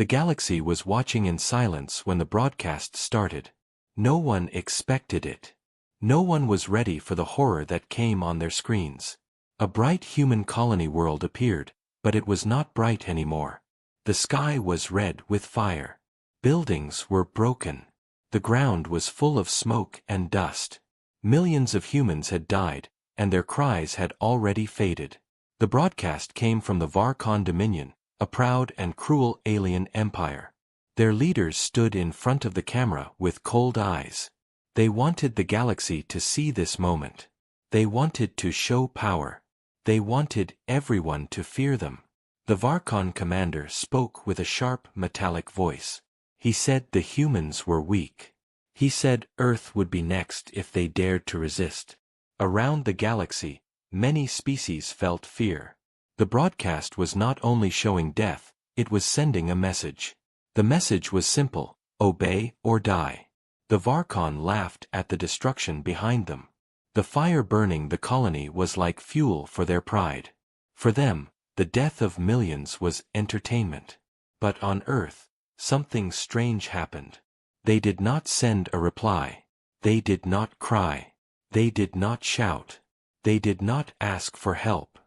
The galaxy was watching in silence when the broadcast started. No one expected it. No one was ready for the horror that came on their screens. A bright human colony world appeared, but it was not bright anymore. The sky was red with fire. Buildings were broken. The ground was full of smoke and dust. Millions of humans had died, and their cries had already faded. The broadcast came from the Varkon Dominion, a proud and cruel alien empire. Their leaders stood in front of the camera with cold eyes. They wanted the galaxy to see this moment. They wanted to show power. They wanted everyone to fear them. The Varkon commander spoke with a sharp, metallic voice. He said the humans were weak. He said Earth would be next if they dared to resist. Around the galaxy, many species felt fear. The broadcast was not only showing death, it was sending a message. The message was simple: obey or die. The Varkon laughed at the destruction behind them. The fire burning the colony was like fuel for their pride. For them, the death of millions was entertainment. But on Earth, something strange happened. They did not send a reply. They did not cry. They did not shout. They did not ask for help.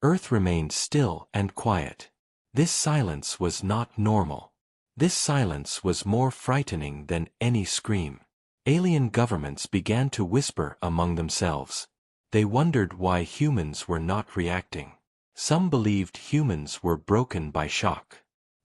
Earth remained still and quiet. This silence was not normal. This silence was more frightening than any scream. Alien governments began to whisper among themselves. They wondered why humans were not reacting. Some believed humans were broken by shock.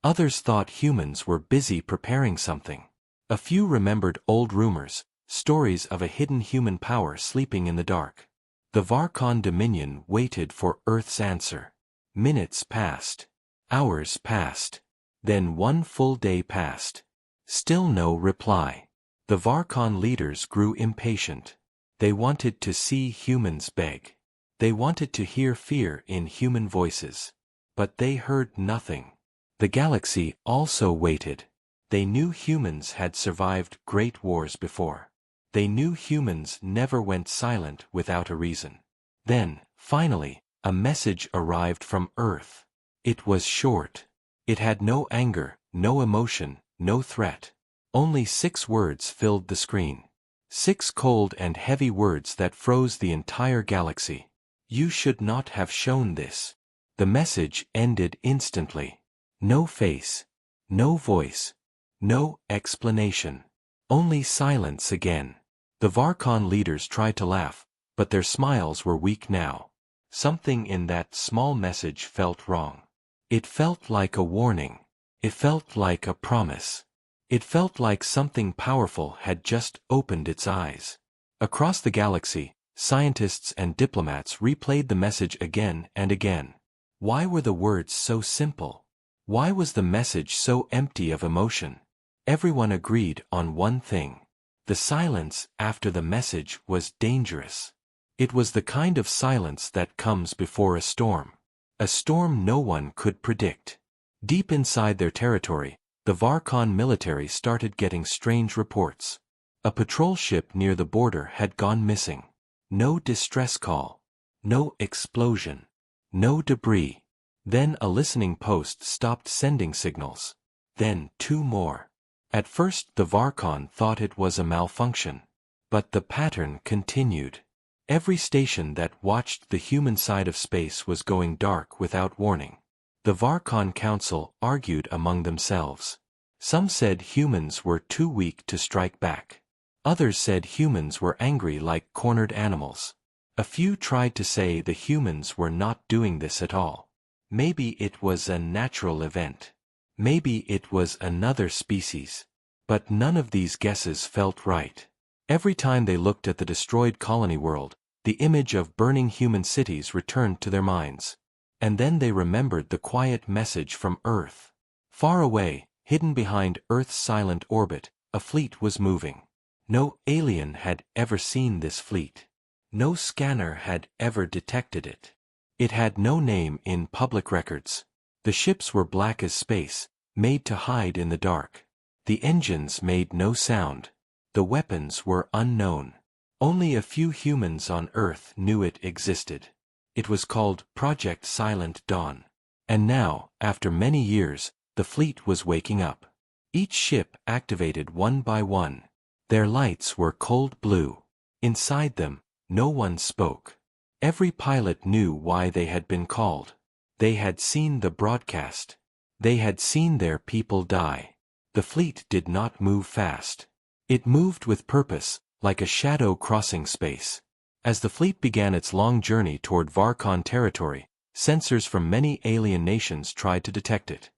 Others thought humans were busy preparing something. A few remembered old rumors, stories of a hidden human power sleeping in the dark. The Varkon Dominion waited for Earth's answer. Minutes passed. Hours passed. Then one full day passed. Still no reply. The Varkon leaders grew impatient. They wanted to see humans beg. They wanted to hear fear in human voices. But they heard nothing. The galaxy also waited. They knew humans had survived great wars before. They knew humans never went silent without a reason. Then, finally, a message arrived from Earth. It was short. It had no anger, no emotion, no threat. Only 6 words filled the screen. 6 cold and heavy words that froze the entire galaxy. You should not have shown this. The message ended instantly. No face. No voice. No explanation. Only silence again. The Varkon leaders tried to laugh, but their smiles were weak now. Something in that small message felt wrong. It felt like a warning. It felt like a promise. It felt like something powerful had just opened its eyes. Across the galaxy, scientists and diplomats replayed the message again and again. Why were the words so simple? Why was the message so empty of emotion? Everyone agreed on one thing. The silence after the message was dangerous. It was the kind of silence that comes before a storm. A storm no one could predict. Deep inside their territory, the Varkon military started getting strange reports. A patrol ship near the border had gone missing. No distress call. No explosion. No debris. Then a listening post stopped sending signals. Then 2 more. At first the Varkon thought it was a malfunction. But the pattern continued. Every station that watched the human side of space was going dark without warning. The Varkon Council argued among themselves. Some said humans were too weak to strike back. Others said humans were angry like cornered animals. A few tried to say the humans were not doing this at all. Maybe it was a natural event. Maybe it was another species. But none of these guesses felt right. Every time they looked at the destroyed colony world, the image of burning human cities returned to their minds. And then they remembered the quiet message from Earth. Far away, hidden behind Earth's silent orbit, a fleet was moving. No alien had ever seen this fleet. No scanner had ever detected it. It had no name in public records. The ships were black as space, made to hide in the dark. The engines made no sound. The weapons were unknown. Only a few humans on Earth knew it existed. It was called Project Silent Dawn. And now, after many years, the fleet was waking up. Each ship activated one by one. Their lights were cold blue. Inside them, no one spoke. Every pilot knew why they had been called. They had seen the broadcast. They had seen their people die. The fleet did not move fast. It moved with purpose, like a shadow crossing space. As the fleet began its long journey toward Varkon territory, sensors from many alien nations tried to detect it.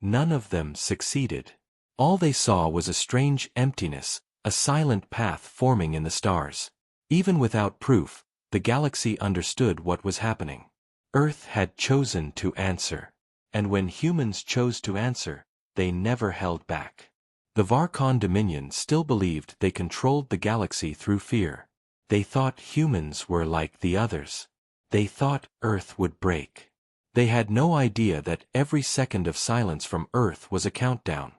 None of them succeeded. All they saw was a strange emptiness, a silent path forming in the stars. Even without proof, the galaxy understood what was happening. Earth had chosen to answer. And when humans chose to answer, they never held back. The Varkon Dominion still believed they controlled the galaxy through fear. They thought humans were like the others. They thought Earth would break. They had no idea that every second of silence from Earth was a countdown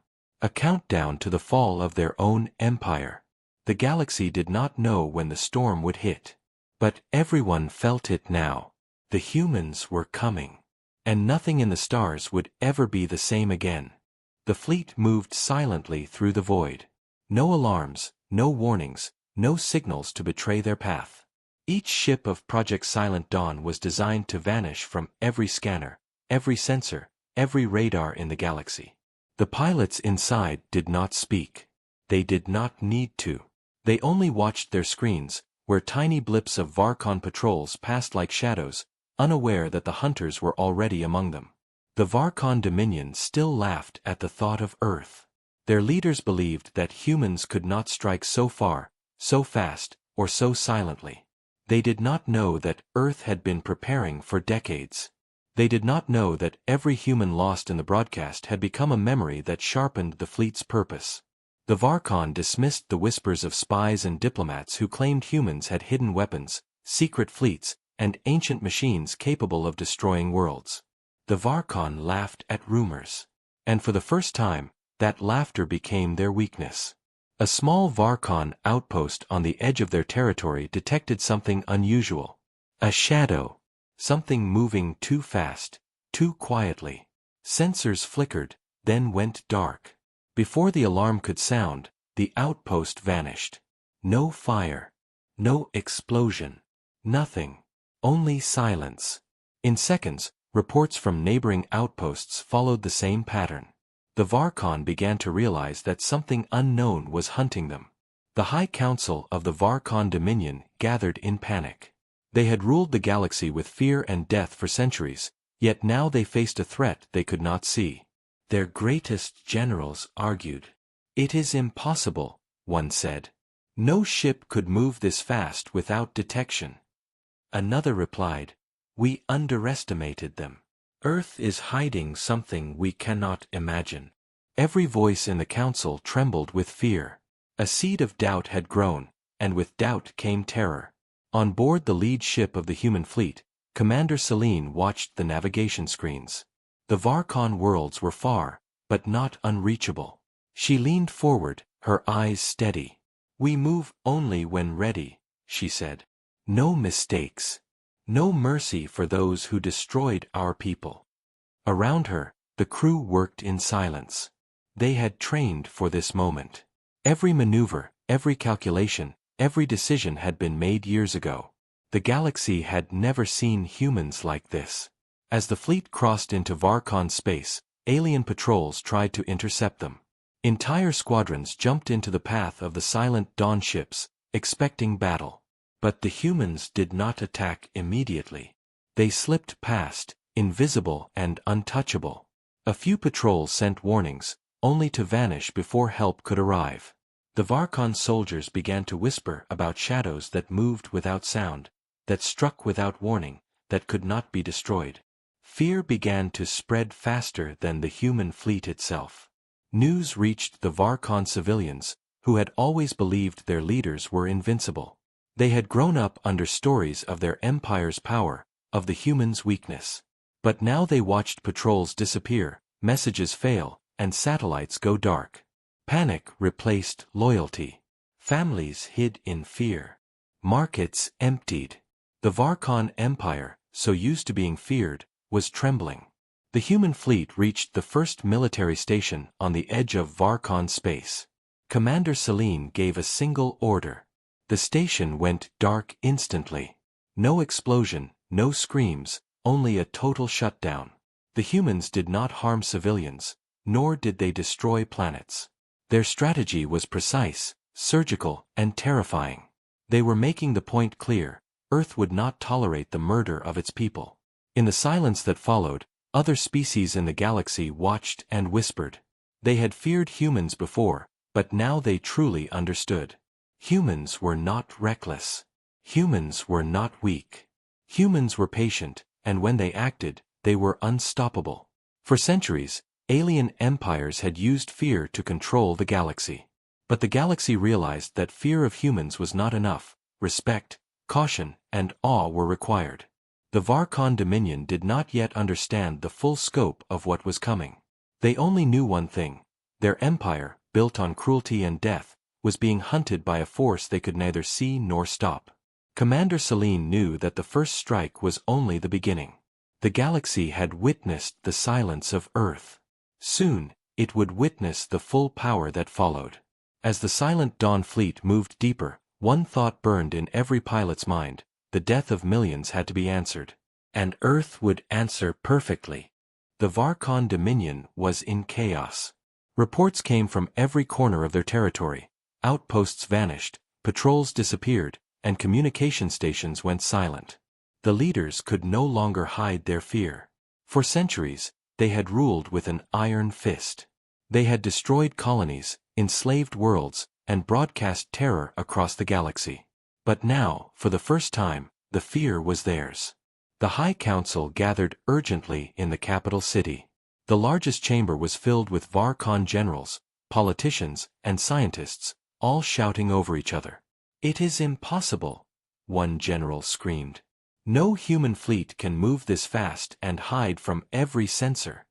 to the fall of their own empire. The galaxy did not know when the storm would hit. But everyone felt it now. The humans were coming. And nothing in the stars would ever be the same again. The fleet moved silently through the void. No alarms, no warnings, no signals to betray their path. Each ship of Project Silent Dawn was designed to vanish from every scanner, every sensor, every radar in the galaxy. The pilots inside did not speak. They did not need to. They only watched their screens, where tiny blips of Varkon patrols passed like shadows, unaware that the hunters were already among them. The Varkon Dominion still laughed at the thought of Earth. Their leaders believed that humans could not strike so far, so fast, or so silently. They did not know that Earth had been preparing for decades. They did not know that every human lost in the broadcast had become a memory that sharpened the fleet's purpose. The Varkon dismissed the whispers of spies and diplomats who claimed humans had hidden weapons, secret fleets, and ancient machines capable of destroying worlds. The Varkon laughed at rumors. And for the first time, that laughter became their weakness. A small Varkon outpost on the edge of their territory detected something unusual. A shadow. Something moving too fast, too quietly. Sensors flickered, then went dark. Before the alarm could sound, the outpost vanished. No fire. No explosion. Nothing. Only silence. In seconds, reports from neighboring outposts followed the same pattern. The Varkon began to realize that something unknown was hunting them. The High Council of the Varkon Dominion gathered in panic. They had ruled the galaxy with fear and death for centuries, yet now they faced a threat they could not see. Their greatest generals argued. "It is impossible," one said. "No ship could move this fast without detection." Another replied, "We underestimated them. Earth is hiding something we cannot imagine." Every voice in the council trembled with fear. A seed of doubt had grown, and with doubt came terror. On board the lead ship of the human fleet, Commander Celine watched the navigation screens. The Varkon worlds were far, but not unreachable. She leaned forward, her eyes steady. "We move only when ready," she said. "No mistakes. No mercy for those who destroyed our people." Around her, the crew worked in silence. They had trained for this moment. Every maneuver, every calculation, every decision had been made years ago. The galaxy had never seen humans like this. As the fleet crossed into Varkon space, alien patrols tried to intercept them. Entire squadrons jumped into the path of the Silent Dawn ships, expecting battle. But the humans did not attack immediately. They slipped past, invisible and untouchable. A few patrols sent warnings, only to vanish before help could arrive. The Varkon soldiers began to whisper about shadows that moved without sound, that struck without warning, that could not be destroyed. Fear began to spread faster than the human fleet itself. News reached the Varkon civilians, who had always believed their leaders were invincible. They had grown up under stories of their empire's power, of the humans' weakness. But now they watched patrols disappear, messages fail, and satellites go dark. Panic replaced loyalty. Families hid in fear. Markets emptied. The Varkon Empire, so used to being feared, was trembling. The human fleet reached the first military station on the edge of Varkon space. Commander Selene gave a single order. The station went dark instantly. No explosion, no screams, only a total shutdown. The humans did not harm civilians, nor did they destroy planets. Their strategy was precise, surgical, and terrifying. They were making the point clear: Earth would not tolerate the murder of its people. In the silence that followed, other species in the galaxy watched and whispered. They had feared humans before, but now they truly understood. Humans were not reckless. Humans were not weak. Humans were patient, and when they acted, they were unstoppable. For centuries, alien empires had used fear to control the galaxy. But the galaxy realized that fear of humans was not enough. Respect, caution, and awe were required. The Varkon Dominion did not yet understand the full scope of what was coming. They only knew one thing: their empire, built on cruelty and death, was being hunted by a force they could neither see nor stop. Commander Selene knew that the first strike was only the beginning. The galaxy had witnessed the silence of Earth. Soon, it would witness the full power that followed. As the silent Dawn fleet moved deeper, one thought burned in every pilot's mind: the death of millions had to be answered. And Earth would answer perfectly. The Varkon Dominion was in chaos. Reports came from every corner of their territory. Outposts vanished, patrols disappeared, and communication stations went silent. The leaders could no longer hide their fear. For centuries, they had ruled with an iron fist. They had destroyed colonies, enslaved worlds, and broadcast terror across the galaxy. But now, for the first time, the fear was theirs. The High Council gathered urgently in the capital city. The largest chamber was filled with Varkon generals, politicians, and scientists, all shouting over each other. "It is impossible," one general screamed. "No human fleet can move this fast and hide from every sensor."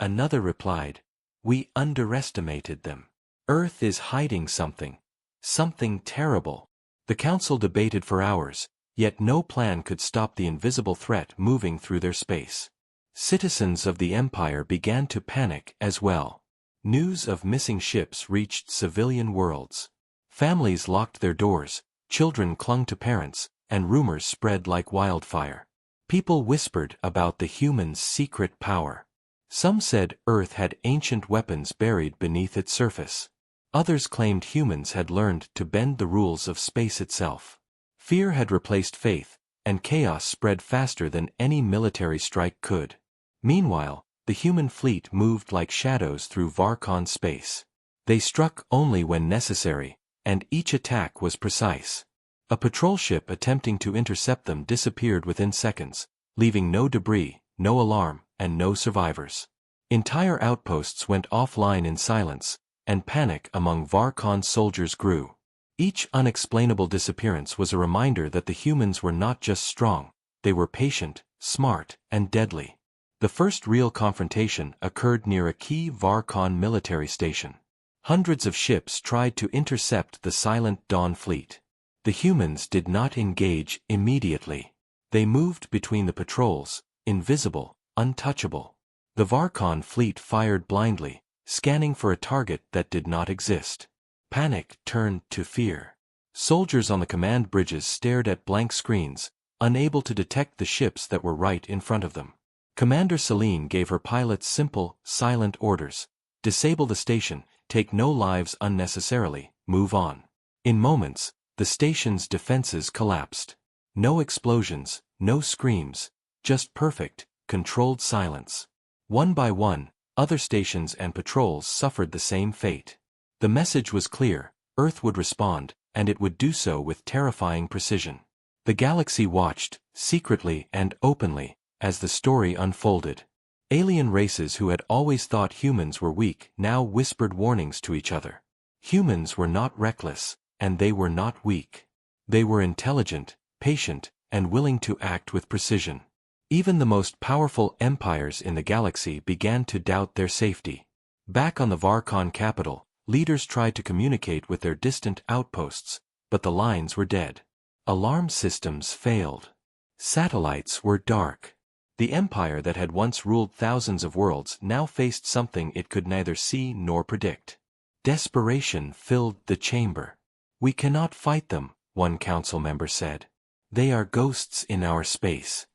Another replied, "We underestimated them. Earth is hiding something. Something terrible." The council debated for hours, yet no plan could stop the invisible threat moving through their space. Citizens of the Empire began to panic as well. News of missing ships reached civilian worlds. Families locked their doors, children clung to parents, and rumors spread like wildfire. People whispered about the humans' secret power. Some said Earth had ancient weapons buried beneath its surface. Others claimed humans had learned to bend the rules of space itself. Fear had replaced faith, and chaos spread faster than any military strike could. Meanwhile, the human fleet moved like shadows through Varkon space. They struck only when necessary, and each attack was precise. A patrol ship attempting to intercept them disappeared within seconds, leaving no debris, no alarm, and no survivors. Entire outposts went offline in silence, and panic among Varkon soldiers grew. Each unexplainable disappearance was a reminder that the humans were not just strong, they were patient, smart, and deadly. The first real confrontation occurred near a key Varkon military station. Hundreds of ships tried to intercept the silent Dawn fleet. The humans did not engage immediately. They moved between the patrols, invisible, untouchable. The Varkon fleet fired blindly, scanning for a target that did not exist. Panic turned to fear. Soldiers on the command bridges stared at blank screens, unable to detect the ships that were right in front of them. Commander Selene gave her pilots simple, silent orders: disable the station, take no lives unnecessarily, move on. In moments, the station's defenses collapsed. No explosions, no screams, just perfect, controlled silence. One by one, other stations and patrols suffered the same fate. The message was clear: Earth would respond, and it would do so with terrifying precision. The galaxy watched, secretly and openly, as the story unfolded. Alien races who had always thought humans were weak now whispered warnings to each other. Humans were not reckless, and they were not weak. They were intelligent, patient, and willing to act with precision. Even the most powerful empires in the galaxy began to doubt their safety. Back on the Varkon capital, leaders tried to communicate with their distant outposts, but the lines were dead. Alarm systems failed. Satellites were dark. The empire that had once ruled thousands of worlds now faced something it could neither see nor predict. Desperation filled the chamber. "We cannot fight them," one council member said. "They are ghosts in our space."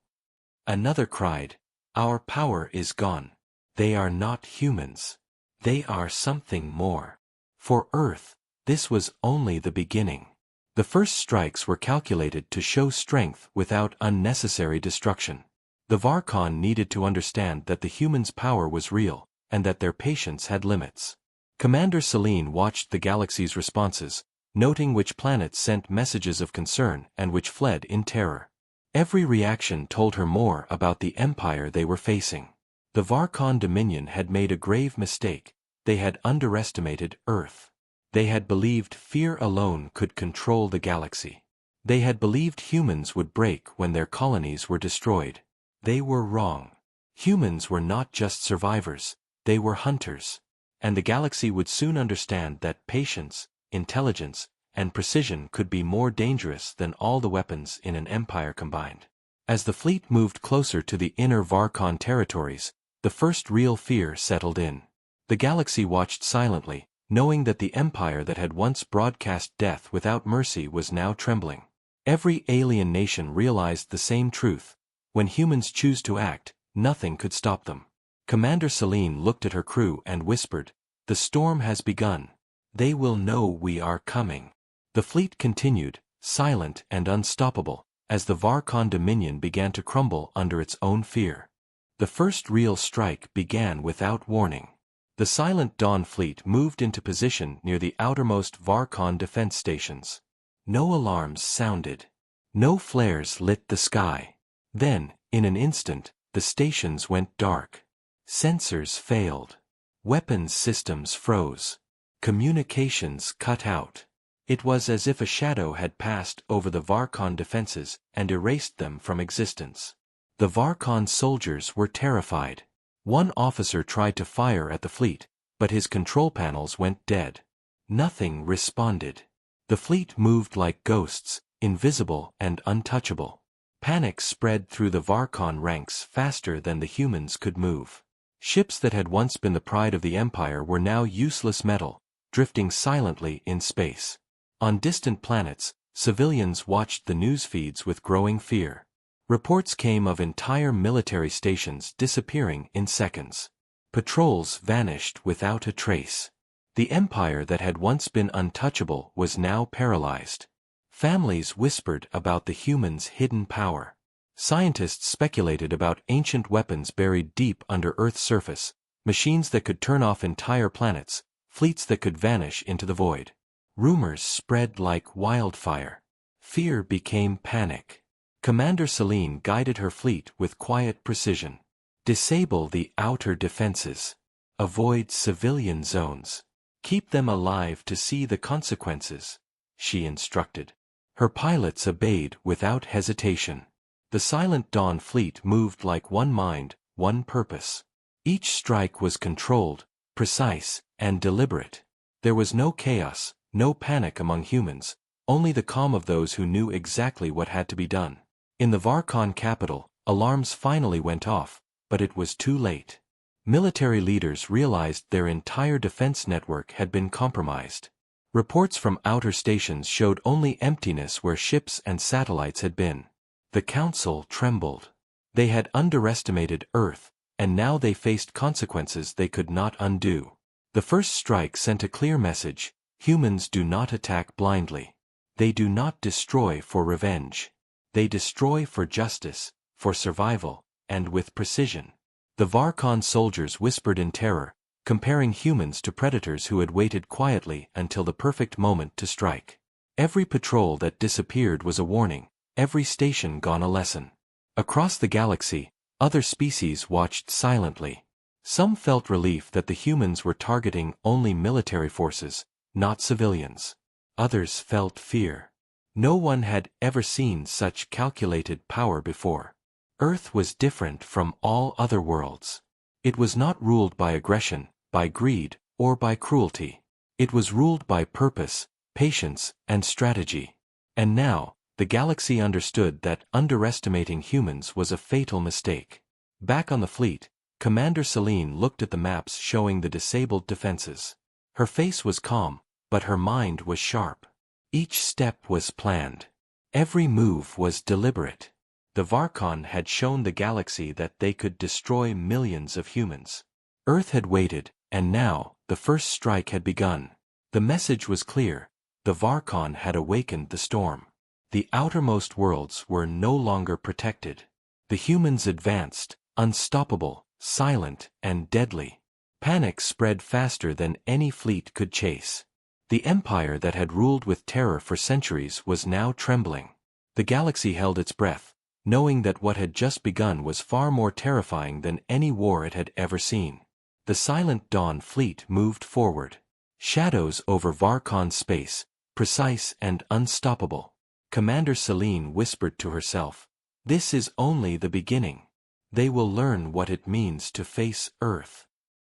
Another cried, "Our power is gone. They are not humans. They are something more." For Earth, this was only the beginning. The first strikes were calculated to show strength without unnecessary destruction. The Varkon needed to understand that the humans' power was real, and that their patience had limits. Commander Selene watched the galaxy's responses, noting which planets sent messages of concern and which fled in terror. Every reaction told her more about the empire they were facing. The Varkon Dominion had made a grave mistake. They had underestimated Earth. They had believed fear alone could control the galaxy. They had believed humans would break when their colonies were destroyed. They were wrong. Humans were not just survivors, they were hunters. And the galaxy would soon understand that patience, intelligence, and precision could be more dangerous than all the weapons in an empire combined. As the fleet moved closer to the inner Varkon territories, the first real fear settled in. The galaxy watched silently, knowing that the empire that had once broadcast death without mercy was now trembling. Every alien nation realized the same truth: when humans choose to act, nothing could stop them. Commander Selene looked at her crew and whispered, "The storm has begun. They will know we are coming." The fleet continued, silent and unstoppable, as the Varkon Dominion began to crumble under its own fear. The first real strike began without warning. The Silent Dawn fleet moved into position near the outermost Varkon defense stations. No alarms sounded. No flares lit the sky. Then, in an instant, the stations went dark. Sensors failed. Weapons systems froze. Communications cut out. It was as if a shadow had passed over the Varkon defenses and erased them from existence. The Varkon soldiers were terrified. One officer tried to fire at the fleet, but his control panels went dead. Nothing responded. The fleet moved like ghosts, invisible and untouchable. Panic spread through the Varkon ranks faster than the humans could move. Ships that had once been the pride of the Empire were now useless metal, drifting silently in space. On distant planets, civilians watched the news feeds with growing fear. Reports came of entire military stations disappearing in seconds. Patrols vanished without a trace. The empire that had once been untouchable was now paralyzed. Families whispered about the humans' hidden power. Scientists speculated about ancient weapons buried deep under Earth's surface, machines that could turn off entire planets, fleets that could vanish into the void. Rumors spread like wildfire. Fear became panic. Commander Selene guided her fleet with quiet precision. Disable the outer defenses. Avoid civilian zones. Keep them alive to see the consequences, she instructed. Her pilots obeyed without hesitation. The Silent Dawn fleet moved like one mind, one purpose. Each strike was controlled, precise, and deliberate. There was no chaos, no panic among humans, only the calm of those who knew exactly what had to be done. In the Varkon capital, alarms finally went off, but it was too late. Military leaders realized their entire defense network had been compromised. Reports from outer stations showed only emptiness where ships and satellites had been. The council trembled. They had underestimated Earth, and now they faced consequences they could not undo. The first strike sent a clear message: humans do not attack blindly. They do not destroy for revenge. They destroy for justice, for survival, and with precision. The Varkon soldiers whispered in terror, comparing humans to predators who had waited quietly until the perfect moment to strike. Every patrol that disappeared was a warning, every station gone a lesson. Across the galaxy, other species watched silently. Some felt relief that the humans were targeting only military forces, not civilians. Others felt fear. No one had ever seen such calculated power before. Earth was different from all other worlds. It was not ruled by aggression, by greed, or by cruelty. It was ruled by purpose, patience, and strategy. And now, the galaxy understood that underestimating humans was a fatal mistake. Back on the fleet, Commander Celine looked at the maps showing the disabled defenses. Her face was calm, but her mind was sharp. Each step was planned. Every move was deliberate. The Varkon had shown the galaxy that they could destroy millions of humans. Earth had waited, and now, the first strike had begun. The message was clear. The Varkon had awakened the storm. The outermost worlds were no longer protected. The humans advanced, unstoppable, silent, and deadly. Panic spread faster than any fleet could chase. The empire that had ruled with terror for centuries was now trembling. The galaxy held its breath, knowing that what had just begun was far more terrifying than any war it had ever seen. The Silent Dawn fleet moved forward. Shadows over Varkon space, precise and unstoppable. Commander Celine whispered to herself, "This is only the beginning. They will learn what it means to face Earth."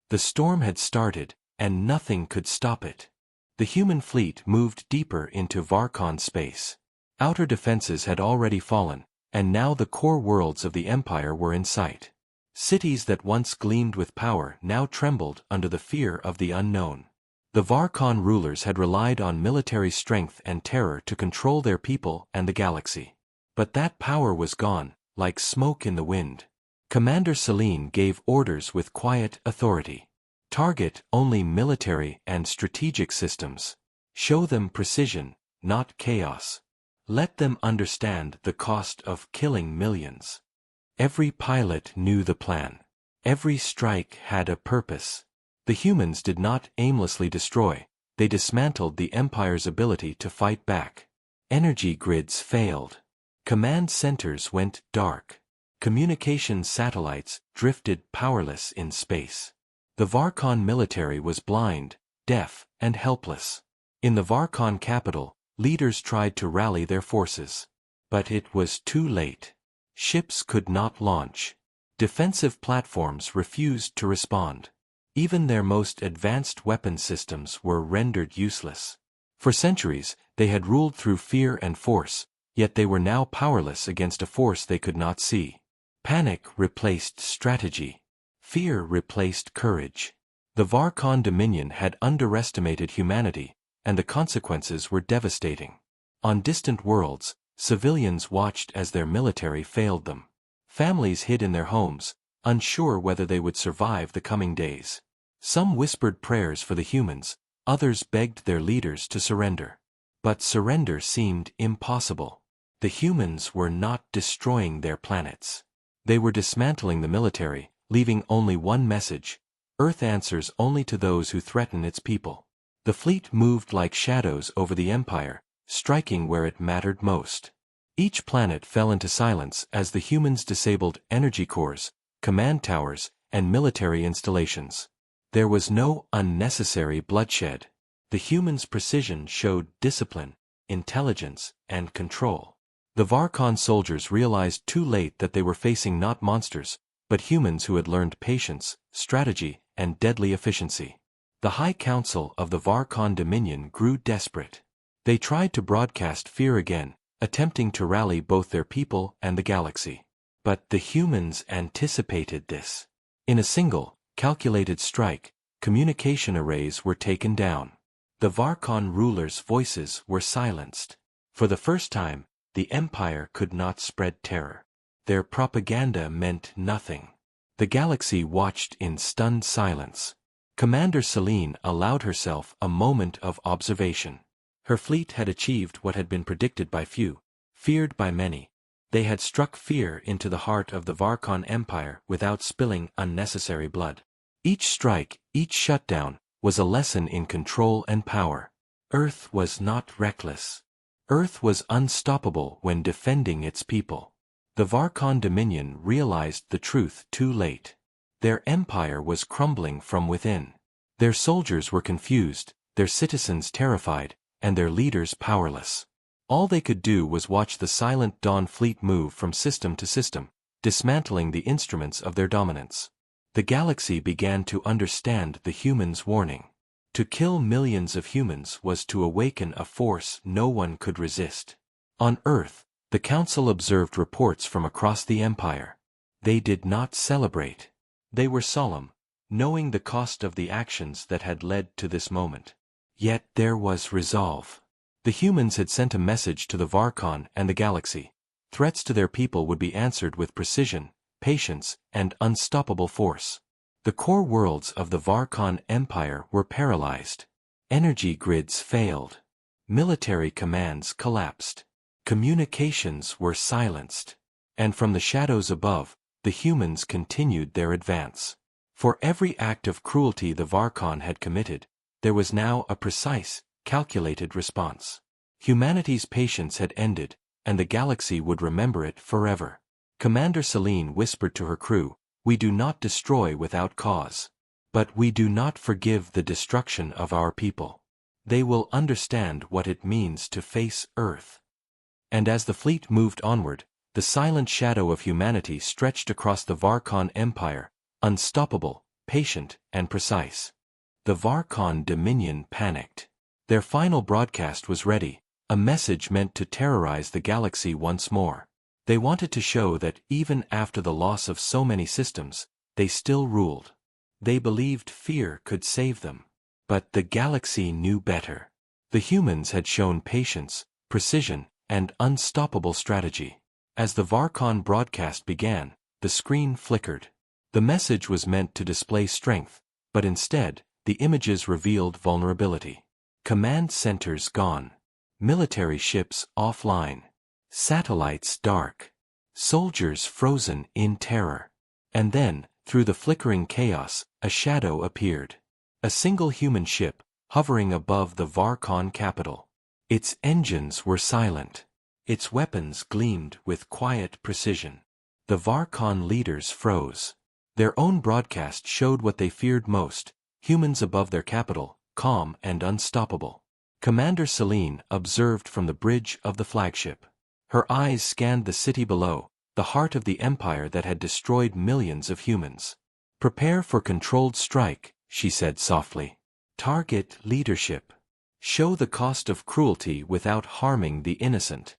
The storm had started, and nothing could stop it. The human fleet moved deeper into Varkon space. Outer defenses had already fallen, and now the core worlds of the Empire were in sight. Cities that once gleamed with power now trembled under the fear of the unknown. The Varkon rulers had relied on military strength and terror to control their people and the galaxy. But that power was gone, like smoke in the wind. Commander Celine gave orders with quiet authority. Target only military and strategic systems. Show them precision, not chaos. Let them understand the cost of killing millions. Every pilot knew the plan. Every strike had a purpose. The humans did not aimlessly destroy, they dismantled the Empire's ability to fight back. Energy grids failed. Command centers went dark. Communication satellites drifted powerless in space. The Varkon military was blind, deaf, and helpless. In the Varkon capital, leaders tried to rally their forces. But it was too late. Ships could not launch. Defensive platforms refused to respond. Even their most advanced weapon systems were rendered useless. For centuries, they had ruled through fear and force, yet they were now powerless against a force they could not see. Panic replaced strategy. Fear replaced courage. The Varkon Dominion had underestimated humanity, and the consequences were devastating. On distant worlds, civilians watched as their military failed them. Families hid in their homes, unsure whether they would survive the coming days. Some whispered prayers for the humans, others begged their leaders to surrender. But surrender seemed impossible. The humans were not destroying their planets. They were dismantling the military, leaving only one message: Earth answers only to those who threaten its people. The fleet moved like shadows over the Empire, striking where it mattered most. Each planet fell into silence as the humans disabled energy cores, command towers, and military installations. There was no unnecessary bloodshed. The humans' precision showed discipline, intelligence, and control. The Varkon soldiers realized too late that they were facing not monsters, but humans who had learned patience, strategy, and deadly efficiency. The High Council of the Varkon Dominion grew desperate. They tried to broadcast fear again, attempting to rally both their people and the galaxy. But the humans anticipated this. In a single, calculated strike, communication arrays were taken down. The Varkon rulers' voices were silenced. For the first time, the Empire could not spread terror. Their propaganda meant nothing. The galaxy watched in stunned silence. Commander Celine allowed herself a moment of observation. Her fleet had achieved what had been predicted by few, feared by many. They had struck fear into the heart of the Varkon Empire without spilling unnecessary blood. Each strike, each shutdown, was a lesson in control and power. Earth was not reckless. Earth was unstoppable when defending its people. The Varkon Dominion realized the truth too late. Their empire was crumbling from within. Their soldiers were confused, their citizens terrified, and their leaders powerless. All they could do was watch the Silent Dawn fleet move from system to system, dismantling the instruments of their dominance. The galaxy began to understand the humans' warning. To kill millions of humans was to awaken a force no one could resist. On Earth, the Council observed reports from across the Empire. They did not celebrate. They were solemn, knowing the cost of the actions that had led to this moment. Yet there was resolve. The humans had sent a message to the Varkon and the galaxy. Threats to their people would be answered with precision, patience, and unstoppable force. The core worlds of the Varkon Empire were paralyzed. Energy grids failed. Military commands collapsed. Communications were silenced. And from the shadows above, the humans continued their advance. For every act of cruelty the Varkon had committed, there was now a precise, calculated response. Humanity's patience had ended, and the galaxy would remember it forever. Commander Selene whispered to her crew, "We do not destroy without cause. But we do not forgive the destruction of our people. They will understand what it means to face Earth." And as the fleet moved onward, the silent shadow of humanity stretched across the Varkon Empire, unstoppable, patient, and precise. The Varkon Dominion panicked. Their final broadcast was ready, a message meant to terrorize the galaxy once more. They wanted to show that even after the loss of so many systems, they still ruled. They believed fear could save them. But the galaxy knew better. The humans had shown patience, precision, and unstoppable strategy. As the Varkon broadcast began, the screen flickered. The message was meant to display strength, but instead, the images revealed vulnerability. Command centers gone. Military ships offline. Satellites dark. Soldiers frozen in terror. And then, through the flickering chaos, a shadow appeared. A single human ship, hovering above the Varkon capital. Its engines were silent. Its weapons gleamed with quiet precision. The Varkon leaders froze. Their own broadcast showed what they feared most: humans above their capital, calm and unstoppable. Commander Selene observed from the bridge of the flagship. Her eyes scanned the city below, the heart of the empire that had destroyed millions of humans. "Prepare for controlled strike," she said softly. "Target leadership. Show the cost of cruelty without harming the innocent."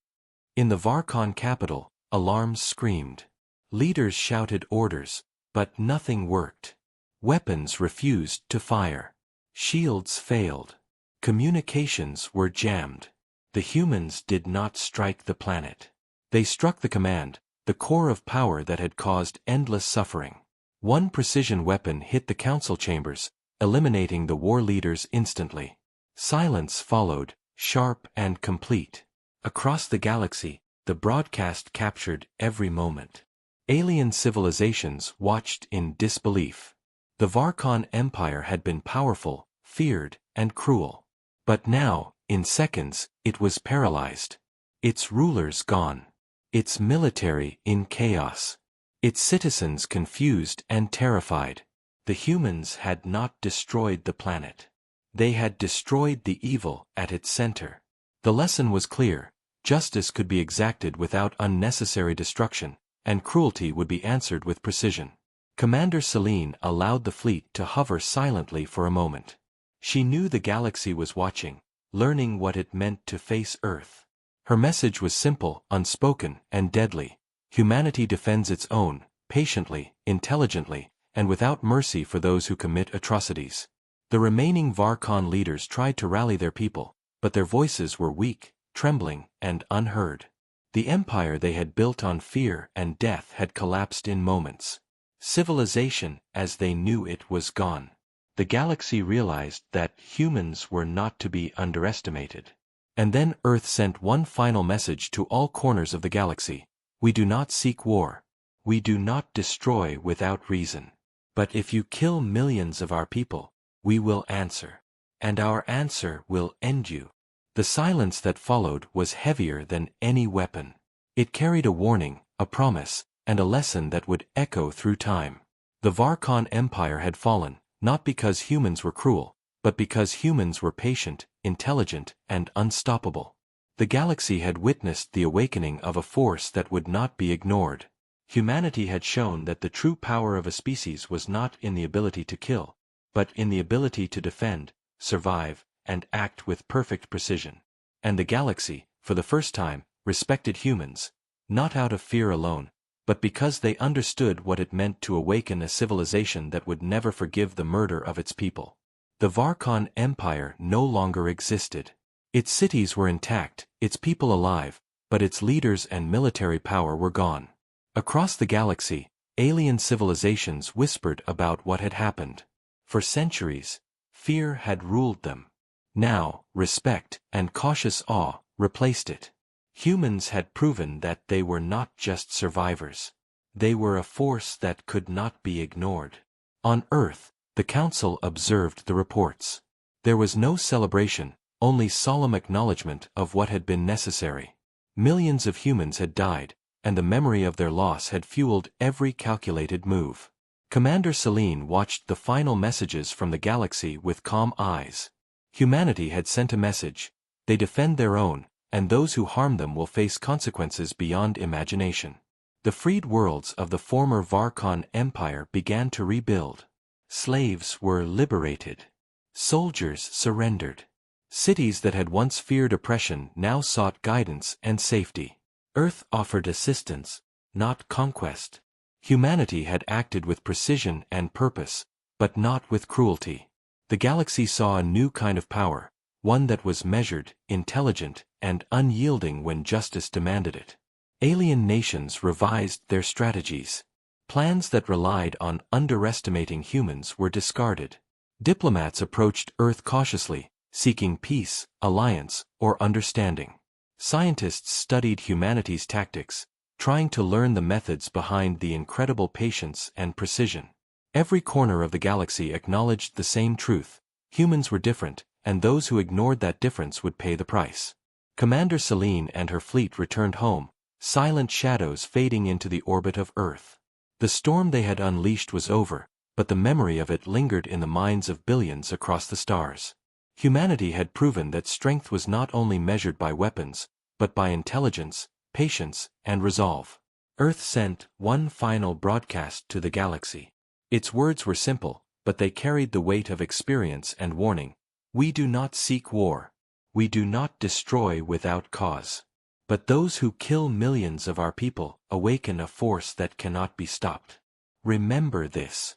In the Varkon capital, alarms screamed. Leaders shouted orders, but nothing worked. Weapons refused to fire. Shields failed. Communications were jammed. The humans did not strike the planet. They struck the command, the core of power that had caused endless suffering. One precision weapon hit the council chambers, eliminating the war leaders instantly. Silence followed, sharp and complete. Across the galaxy, the broadcast captured every moment. Alien civilizations watched in disbelief. The Varkon Empire had been powerful, feared, and cruel. But now, in seconds, it was paralyzed. Its rulers gone. Its military in chaos. Its citizens confused and terrified. The humans had not destroyed the planet. They had destroyed the evil at its center. The lesson was clear: justice could be exacted without unnecessary destruction, and cruelty would be answered with precision. Commander Selene allowed the fleet to hover silently for a moment. She knew the galaxy was watching, learning what it meant to face Earth. Her message was simple, unspoken, and deadly. Humanity defends its own, patiently, intelligently, and without mercy for those who commit atrocities. The remaining Varkon leaders tried to rally their people, but their voices were weak, trembling, and unheard. The empire they had built on fear and death had collapsed in moments. Civilization, as they knew it, was gone. The galaxy realized that humans were not to be underestimated. And then Earth sent one final message to all corners of the galaxy: "We do not seek war. We do not destroy without reason. But if you kill millions of our people, we will answer. And our answer will end you." The silence that followed was heavier than any weapon. It carried a warning, a promise, and a lesson that would echo through time. The Varkon Empire had fallen, not because humans were cruel, but because humans were patient, intelligent, and unstoppable. The galaxy had witnessed the awakening of a force that would not be ignored. Humanity had shown that the true power of a species was not in the ability to kill, but in the ability to defend, survive, and act with perfect precision. And the galaxy, for the first time, respected humans, not out of fear alone, but because they understood what it meant to awaken a civilization that would never forgive the murder of its people. The Varkon Empire no longer existed. Its cities were intact, its people alive, but its leaders and military power were gone. Across the galaxy, alien civilizations whispered about what had happened. For centuries, fear had ruled them. Now, respect and cautious awe replaced it. Humans had proven that they were not just survivors. They were a force that could not be ignored. On Earth, the Council observed the reports. There was no celebration, only solemn acknowledgement of what had been necessary. Millions of humans had died, and the memory of their loss had fueled every calculated move. Commander Selene watched the final messages from the galaxy with calm eyes. Humanity had sent a message: they defend their own, and those who harm them will face consequences beyond imagination. The freed worlds of the former Varkon Empire began to rebuild. Slaves were liberated. Soldiers surrendered. Cities that had once feared oppression now sought guidance and safety. Earth offered assistance, not conquest. Humanity had acted with precision and purpose, but not with cruelty. The galaxy saw a new kind of power, one that was measured, intelligent, and unyielding when justice demanded it. Alien nations revised their strategies. Plans that relied on underestimating humans were discarded. Diplomats approached Earth cautiously, seeking peace, alliance, or understanding. Scientists studied humanity's tactics, trying to learn the methods behind the incredible patience and precision. Every corner of the galaxy acknowledged the same truth: humans were different, and those who ignored that difference would pay the price. Commander Selene and her fleet returned home, silent shadows fading into the orbit of Earth. The storm they had unleashed was over, but the memory of it lingered in the minds of billions across the stars. Humanity had proven that strength was not only measured by weapons, but by intelligence, patience, and resolve. Earth sent one final broadcast to the galaxy. Its words were simple, but they carried the weight of experience and warning. We do not seek war. We do not destroy without cause. But those who kill millions of our people awaken a force that cannot be stopped. Remember this.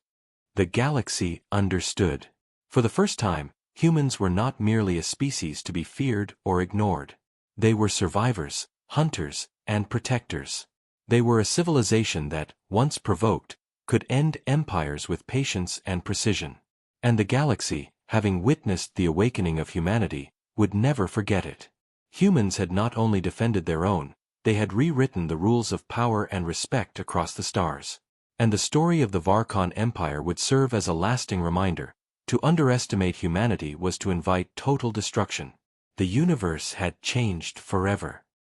The galaxy understood. For the first time, humans were not merely a species to be feared or ignored. They were survivors, hunters, and protectors. They were a civilization that, once provoked, could end empires with patience and precision. And the galaxy, having witnessed the awakening of humanity, would never forget it. Humans had not only defended their own, they had rewritten the rules of power and respect across the stars. And the story of the Varkon Empire would serve as a lasting reminder: to underestimate humanity was to invite total destruction. The universe had changed forever.